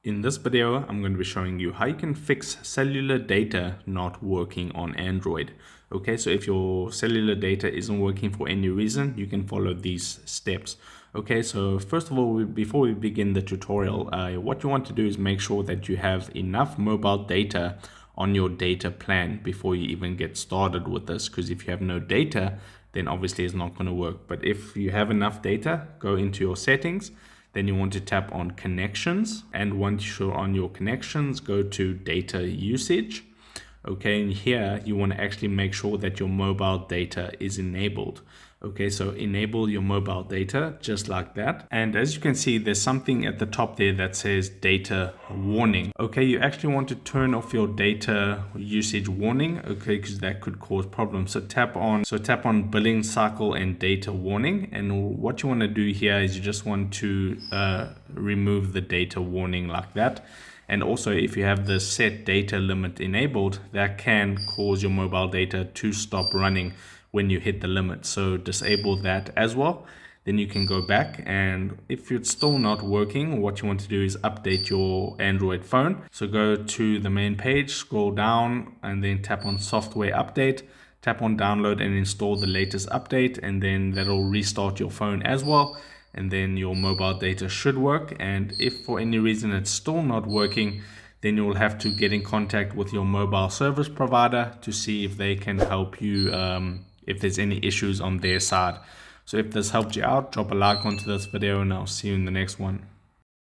In this video, I'm going to be showing you how you can fix cellular data not working on Android. Okay, so if your cellular data isn't working for any reason, you can follow these steps. Okay, so first of all, before we begin the tutorial, what you want to do is make sure that you have enough mobile data on your data plan before you even get started with this, because if you have no data, then obviously it's not going to work. But if you have enough data, go into your settings. Then you want to tap on connections, and once you're on your connections, go to data usage. Okay, and here you want to actually make sure that your mobile data is enabled. Okay, so enable your mobile data just like that. And as you can see, there's something at the top there that says data warning. Okay, you actually want to turn off your data usage warning, okay, because that could cause problems. So tap on billing cycle and data warning. And what you want to do here is you just want to remove the data warning like that. And also, if you have the set data limit enabled, that can cause your mobile data to stop running when you hit the limit. So disable that as well. Then you can go back, and if it's still not working, what you want to do is update your Android phone. So go to the main page, scroll down, and then tap on software update. Tap on download and install the latest update, and then that'll restart your phone as well. And then your mobile data should work. And if for any reason it's still not working, then you'll have to get in contact with your mobile service provider to see if they can help you if there's any issues on their side. So if this helped you out, drop a like onto this video, and I'll see you in the next one.